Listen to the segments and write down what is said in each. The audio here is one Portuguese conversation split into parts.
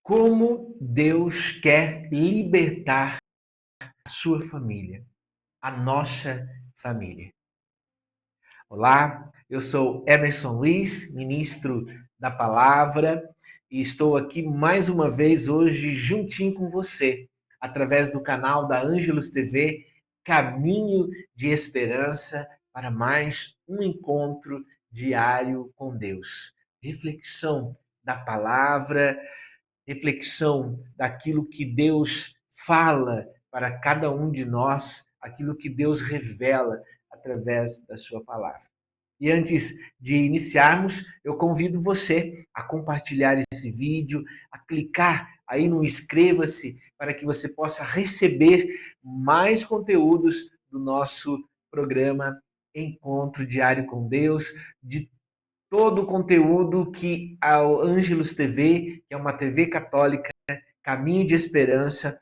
Como Deus quer libertar a sua família, a nossa família. Olá, eu sou Emerson Luiz, ministro da Palavra, e estou aqui mais uma vez hoje juntinho com você, através do canal da Ângelos TV, Caminho de Esperança, para mais um encontro diário com Deus. Reflexão da palavra, reflexão daquilo que Deus fala para cada um de nós, aquilo que Deus revela através da sua palavra. E antes de iniciarmos, eu convido você a compartilhar esse vídeo, a clicar aí no inscreva-se para que você possa receber mais conteúdos do nosso programa Encontro Diário com Deus, de todo o conteúdo que a Ângelos TV, que é uma TV católica, Caminho de Esperança,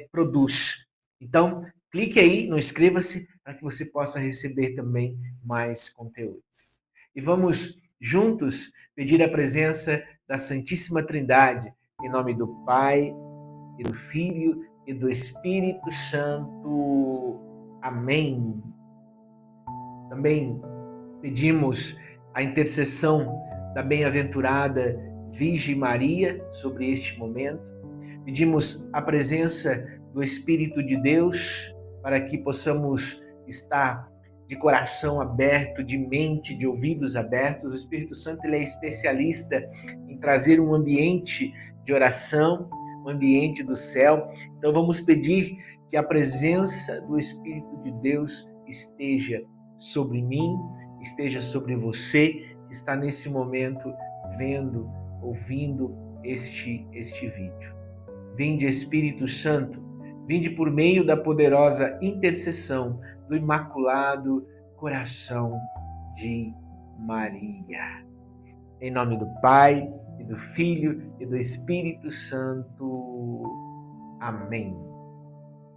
produz. Então, clique aí no inscreva-se para que você possa receber também mais conteúdos. E vamos juntos pedir a presença da Santíssima Trindade, em nome do Pai, e do Filho, e do Espírito Santo. Amém. Também pedimos a intercessão da bem-aventurada Virgem Maria sobre este momento. Pedimos a presença do Espírito de Deus para que possamos estar de coração aberto, de mente, de ouvidos abertos. O Espírito Santo ele é especialista em trazer um ambiente de oração, um ambiente do céu. Então vamos pedir que a presença do Espírito de Deus esteja sobre mim, esteja sobre você que está nesse momento vendo, ouvindo este vídeo. Vinde, Espírito Santo, vinde por meio da poderosa intercessão do Imaculado Coração de Maria. Em nome do Pai, e do Filho, e do Espírito Santo. Amém.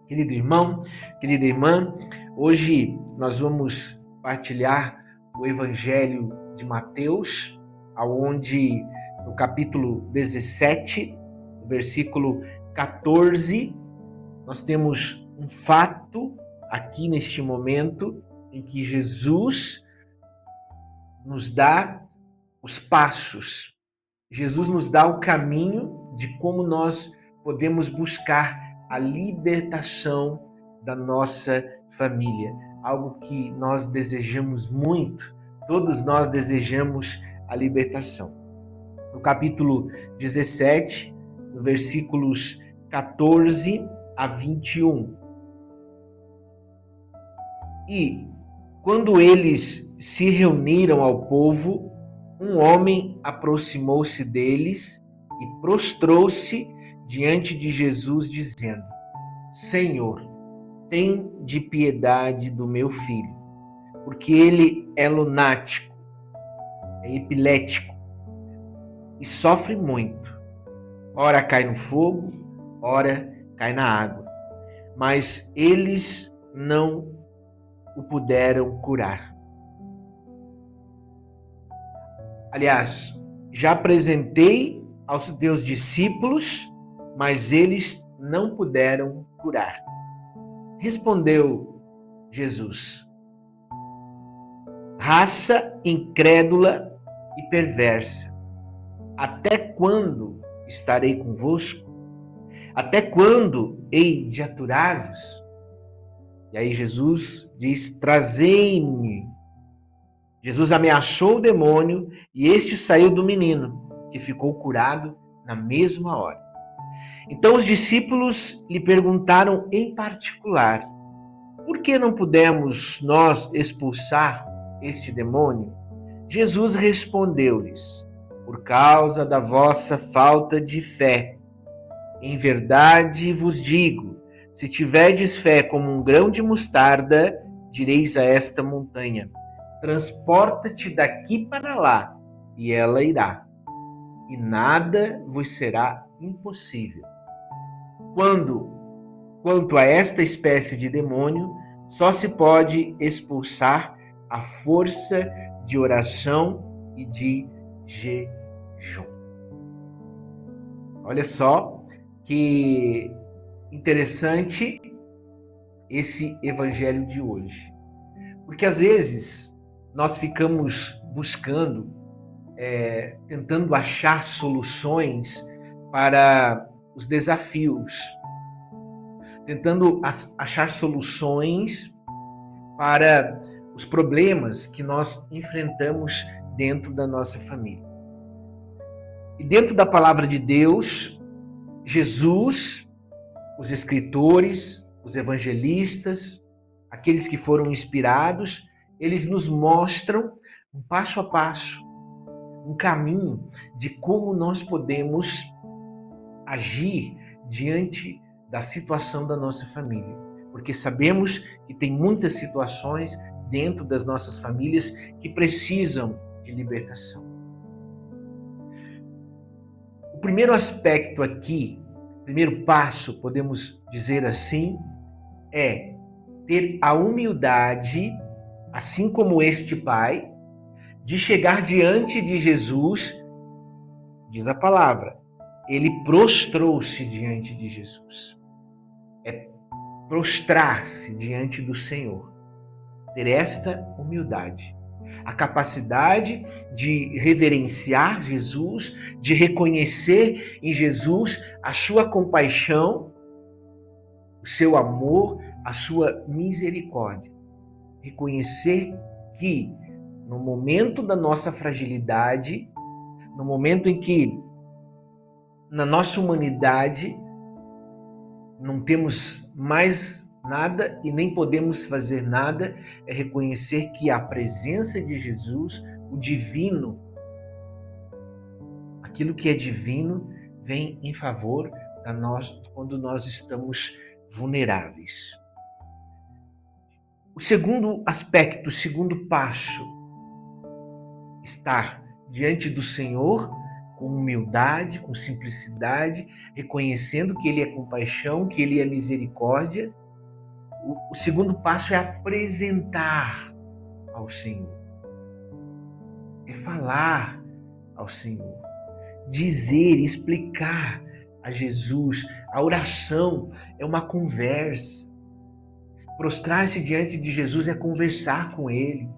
Querido irmão, querida irmã, hoje nós vamos partilhar o Evangelho de Mateus, aonde no capítulo 17, versículo 14, nós temos um fato aqui neste momento em que Jesus nos dá os passos, Jesus nos dá o caminho de como nós podemos buscar a libertação da nossa família, algo que nós desejamos muito, todos nós desejamos a libertação. No capítulo 17, versículos 14 a 21. E quando eles se reuniram ao povo, um homem aproximou-se deles e prostrou-se diante de Jesus, dizendo: Senhor, tem de piedade do meu filho, porque ele é lunático, é epilético e sofre muito. Ora cai no fogo, ora cai na água. Mas eles não o puderam curar. Aliás, já apresentei aos teus discípulos, mas eles não puderam curar. Respondeu Jesus: raça incrédula e perversa, até quando estarei convosco? Até quando hei de aturar-vos? E aí Jesus diz: trazei-me. Jesus ameaçou o demônio e este saiu do menino, que ficou curado na mesma hora. Então os discípulos lhe perguntaram em particular: por que não pudemos nós expulsar este demônio? Jesus respondeu-lhes: por causa da vossa falta de fé. Em verdade vos digo, se tiverdes fé como um grão de mostarda, direis a esta montanha: transporta-te daqui para lá, e ela irá, e nada vos será impossível. Quanto a esta espécie de demônio, só se pode expulsar a força de oração e de jejum. Olha só que interessante esse evangelho de hoje. Porque às vezes nós ficamos buscando, tentando achar soluções para os desafios, tentando achar soluções para os problemas que nós enfrentamos dentro da nossa família. E dentro da palavra de Deus, Jesus, os escritores, os evangelistas, aqueles que foram inspirados, eles nos mostram um passo a passo, um caminho de como nós podemos agir diante da situação da nossa família. Porque sabemos que tem muitas situações dentro das nossas famílias que precisam de libertação. O primeiro aspecto aqui, o primeiro passo, podemos dizer assim, é ter a humildade, assim como este pai, de chegar diante de Jesus, diz a palavra, ele prostrou-se diante de Jesus. É prostrar-se diante do Senhor. Ter esta humildade. A capacidade de reverenciar Jesus, de reconhecer em Jesus a sua compaixão, o seu amor, a sua misericórdia. Reconhecer que no momento da nossa fragilidade, no momento em que na nossa humanidade não temos mais nada e nem podemos fazer nada, é reconhecer que a presença de Jesus, o divino, aquilo que é divino, vem em favor da nós quando nós estamos vulneráveis. O segundo aspecto, o segundo passo, estar diante do Senhor com humildade, com simplicidade, reconhecendo que Ele é compaixão, que Ele é misericórdia. O segundo passo é apresentar ao Senhor, é falar ao Senhor, dizer, explicar a Jesus. A oração é uma conversa. Prostrar-se diante de Jesus é conversar com Ele,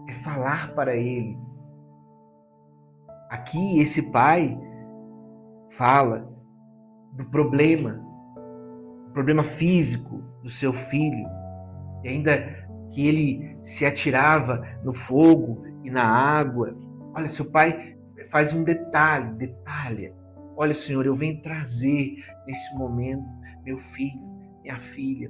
é falar para Ele. Aqui esse pai fala do problema físico do seu filho, e ainda que ele se atirava no fogo e na água. Olha, seu pai faz um detalha. Olha, Senhor, eu venho trazer nesse momento meu filho, minha filha,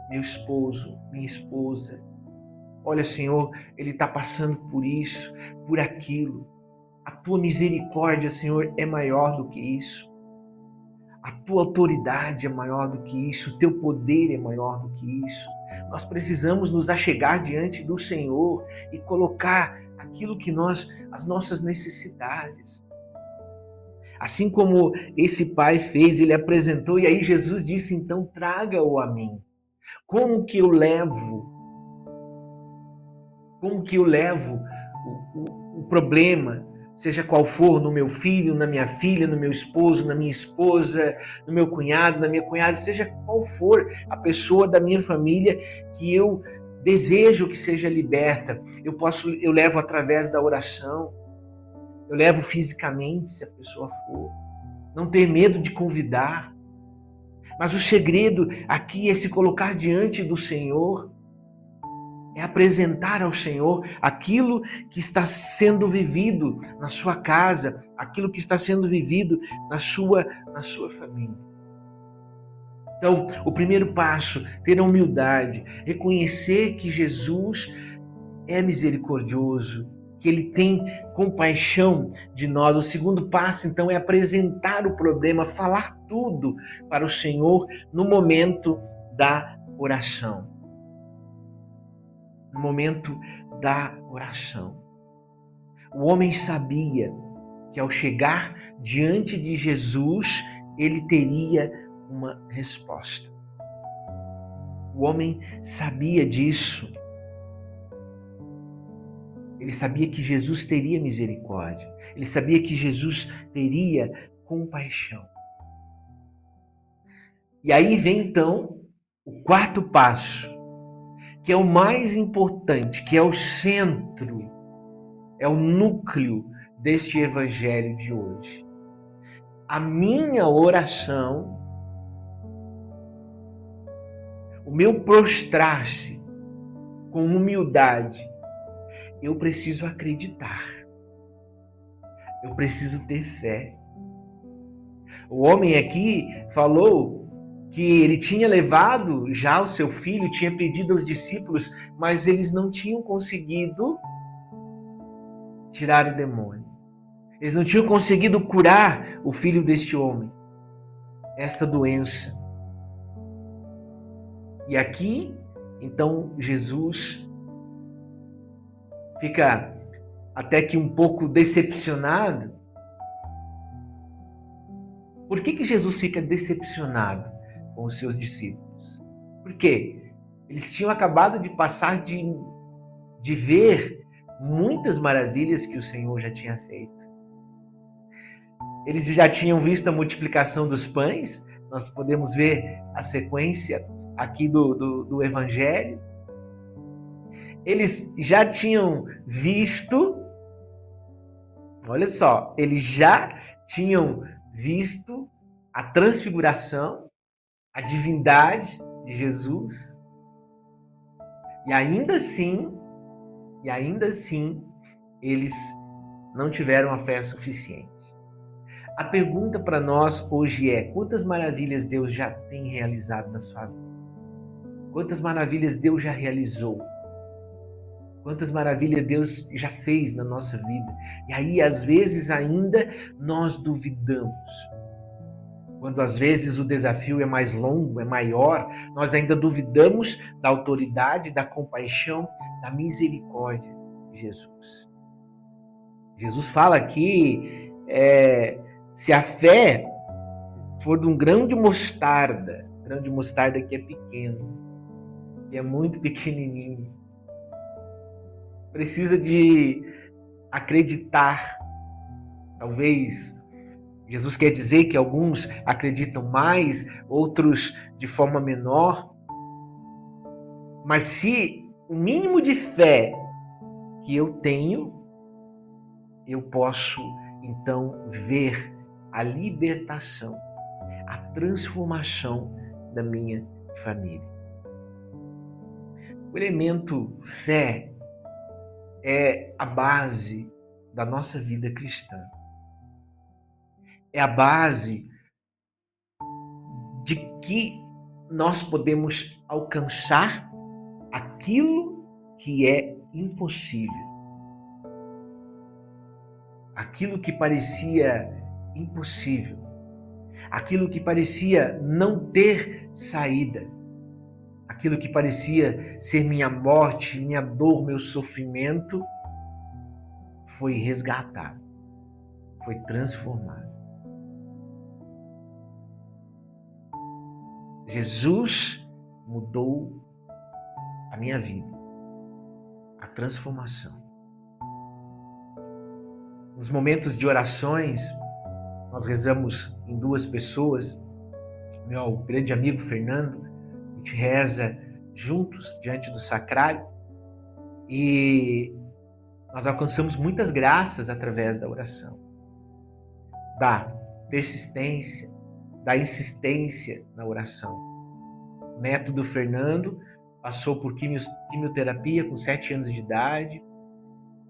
meu esposo, minha esposa. Olha, Senhor, ele está passando por isso, por aquilo. A tua misericórdia, Senhor, é maior do que isso. A tua autoridade é maior do que isso. O teu poder é maior do que isso. Nós precisamos nos achegar diante do Senhor e colocar aquilo que as nossas necessidades. Assim como esse pai fez, ele apresentou, e aí Jesus disse, então traga-o a mim. Como que eu levo o problema, seja qual for, no meu filho, na minha filha, no meu esposo, na minha esposa, no meu cunhado, na minha cunhada, seja qual for a pessoa da minha família que eu desejo que seja liberta. Eu levo através da oração, eu levo fisicamente, se a pessoa for. Não ter medo de convidar. Mas o segredo aqui é se colocar diante do Senhor, é apresentar ao Senhor aquilo que está sendo vivido na sua casa, aquilo que está sendo vivido na sua família. Então, o primeiro passo, ter a humildade, reconhecer que Jesus é misericordioso, que Ele tem compaixão de nós. O segundo passo, então, é apresentar o problema, falar tudo para o Senhor no momento da oração. No momento da oração. O homem sabia que ao chegar diante de Jesus, ele teria uma resposta. O homem sabia disso. Ele sabia que Jesus teria misericórdia. Ele sabia que Jesus teria compaixão. E aí vem então o quarto passo, que é o mais importante, que é o centro, é o núcleo deste evangelho de hoje. A minha oração, o meu prostrar-se com humildade, eu preciso acreditar. Eu preciso ter fé. O homem aqui falou que ele tinha levado já o seu filho, tinha pedido aos discípulos, mas eles não tinham conseguido tirar o demônio. Eles não tinham conseguido curar o filho deste homem, esta doença. E aqui, então, Jesus fica até que um pouco decepcionado. Por que Jesus fica decepcionado com os seus discípulos? Por quê? Eles tinham acabado de passar de ver muitas maravilhas que o Senhor já tinha feito. Eles já tinham visto a multiplicação dos pães, nós podemos ver a sequência aqui do Evangelho. Eles já tinham visto, olha só, eles já tinham visto a transfiguração, a divindade de Jesus. E ainda assim, eles não tiveram a fé suficiente. A pergunta para nós hoje é: quantas maravilhas Deus já tem realizado na sua vida? Quantas maravilhas Deus já realizou? Quantas maravilhas Deus já fez na nossa vida? E aí, às vezes, ainda nós duvidamos. Quando às vezes o desafio é mais longo, é maior, nós ainda duvidamos da autoridade, da compaixão, da misericórdia de Jesus. Jesus fala aqui, se a fé for de um grão de mostarda que é pequeno, que é muito pequenininho, precisa de acreditar. Talvez Jesus quer dizer que alguns acreditam mais, outros de forma menor. Mas se o mínimo de fé que eu tenho, eu posso então ver a libertação, a transformação da minha família. O elemento fé é a base da nossa vida cristã. É a base de que nós podemos alcançar aquilo que é impossível. Aquilo que parecia impossível. Aquilo que parecia não ter saída. Aquilo que parecia ser minha morte, minha dor, meu sofrimento, foi resgatado, foi transformado. Jesus mudou a minha vida, a transformação. Nos momentos de orações, nós rezamos em duas pessoas. Meu grande amigo Fernando, a gente reza juntos diante do sacrário e nós alcançamos muitas graças através da oração, da persistência, da insistência na oração. O neto do Fernando passou por quimioterapia com 7 anos de idade,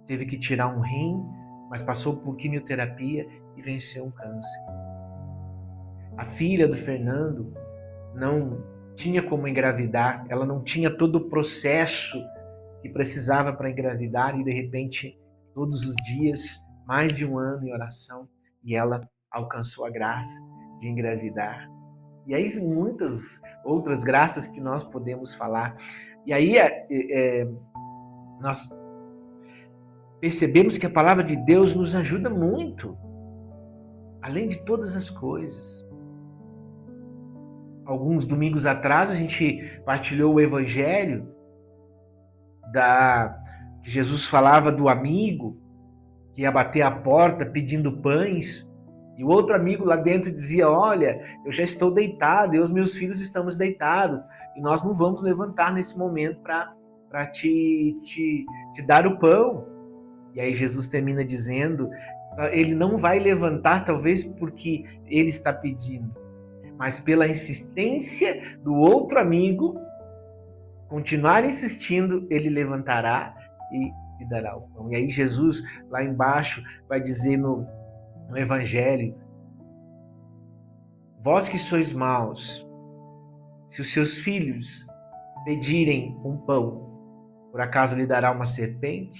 teve que tirar um rim, mas passou por quimioterapia e venceu um câncer. A filha do Fernando não tinha como engravidar, ela não tinha todo o processo que precisava para engravidar e de repente, todos os dias, mais de 1 ano em oração, e ela alcançou a graça de engravidar. E aí muitas outras graças que nós podemos falar. E aí nós percebemos que a palavra de Deus nos ajuda muito, além de todas as coisas. Alguns domingos atrás a gente partilhou o evangelho que Jesus falava do amigo que ia bater a porta pedindo pães, e o outro amigo lá dentro dizia: olha, eu já estou deitado, eu e os meus filhos estamos deitados, e nós não vamos levantar nesse momento para te dar o pão. E aí Jesus termina dizendo, ele não vai levantar talvez porque ele está pedindo, mas pela insistência do outro amigo, continuar insistindo, ele levantará e lhe dará o pão. E aí Jesus, lá embaixo, vai dizer no Evangelho: vós que sois maus, se os seus filhos pedirem um pão, por acaso lhe dará uma serpente?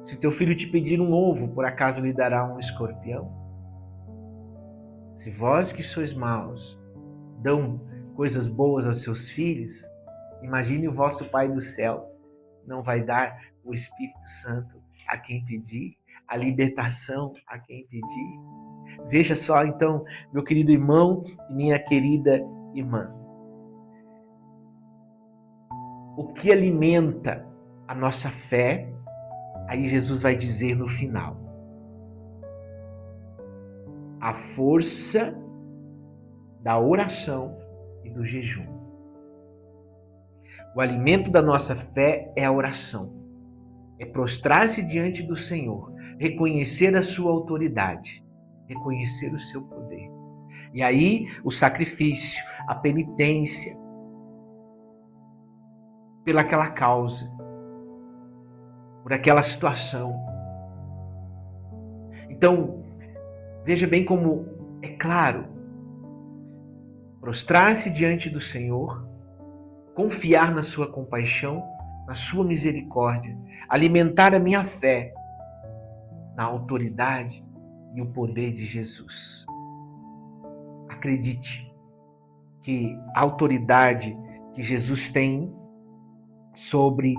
Se teu filho te pedir um ovo, por acaso lhe dará um escorpião? Se vós que sois maus dão coisas boas aos seus filhos, imagine o vosso Pai do céu não vai dar o Espírito Santo a quem pedir, a libertação a quem pedir. Veja só então, meu querido irmão e minha querida irmã, o que alimenta a nossa fé, aí Jesus vai dizer no final: a força da oração e do jejum. O alimento da nossa fé é a oração. É prostrar-se diante do Senhor, reconhecer a sua autoridade, reconhecer o seu poder. E aí o sacrifício, a penitência pelaquela causa, por aquela situação. Então, veja bem como é claro, prostrar-se diante do Senhor, confiar na sua compaixão, na sua misericórdia, alimentar a minha fé na autoridade e o poder de Jesus. Acredite que a autoridade que Jesus tem sobre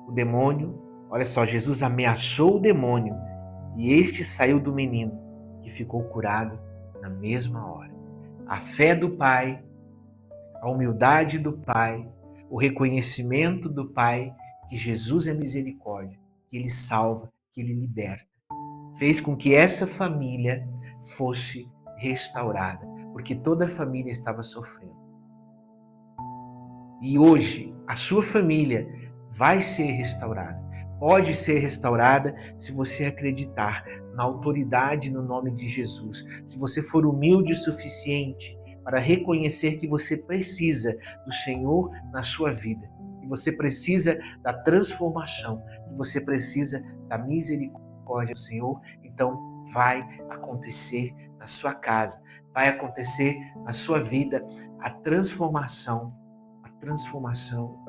o demônio, olha só, Jesus ameaçou o demônio e este saiu do menino, que ficou curado na mesma hora. A fé do Pai, a humildade do Pai, o reconhecimento do Pai que Jesus é misericórdia, que Ele salva, que Ele liberta, fez com que essa família fosse restaurada, porque toda a família estava sofrendo. E hoje a sua família vai ser restaurada. Pode ser restaurada se você acreditar na autoridade no nome de Jesus. Se você for humilde o suficiente para reconhecer que você precisa do Senhor na sua vida, que você precisa da transformação, que você precisa da misericórdia do Senhor, então vai acontecer na sua casa, vai acontecer na sua vida a transformação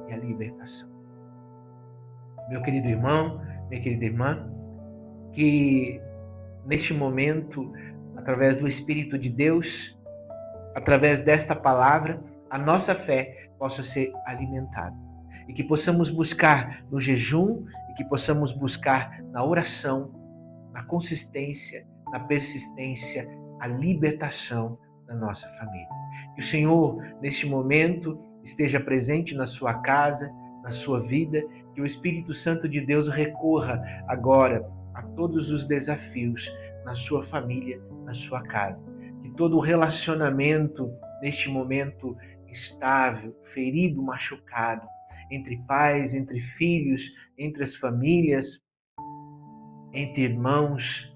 e a libertação. Meu querido irmão, minha querida irmã, que neste momento, através do Espírito de Deus, através desta palavra, a nossa fé possa ser alimentada. E que possamos buscar no jejum, e que possamos buscar na oração, na consistência, na persistência, a libertação da nossa família. Que o Senhor, neste momento, esteja presente na sua casa, na sua vida, que o Espírito Santo de Deus recorra agora a todos os desafios na sua família, na sua casa. Que todo o relacionamento neste momento instável, ferido, machucado, entre pais, entre filhos, entre as famílias, entre irmãos,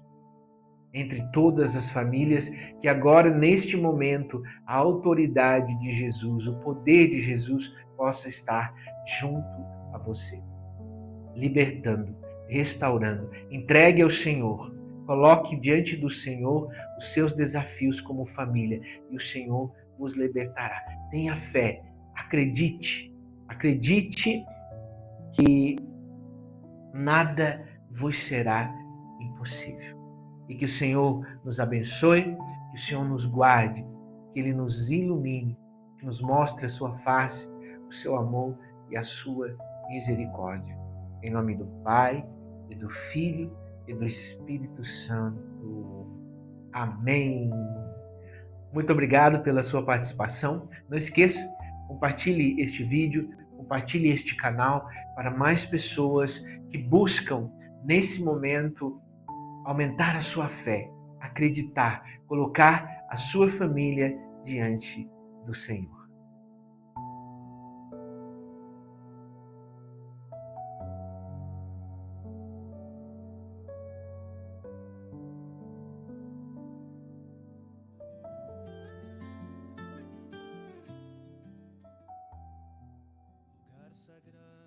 entre todas as famílias, que agora, neste momento, a autoridade de Jesus, o poder de Jesus possa estar junto a você, libertando, restaurando. Entregue ao Senhor, coloque diante do Senhor os seus desafios como família e o Senhor vos libertará. Tenha fé, acredite que nada vos será impossível. E que o Senhor nos abençoe, que o Senhor nos guarde, que Ele nos ilumine, que nos mostre a sua face, o seu amor e a sua misericórdia. Em nome do Pai, e do Filho, e do Espírito Santo. Amém. Muito obrigado pela sua participação. Não esqueça, compartilhe este vídeo, compartilhe este canal para mais pessoas que buscam, nesse momento, aumentar a sua fé, acreditar, colocar a sua família diante do Senhor. Lugar sagrado.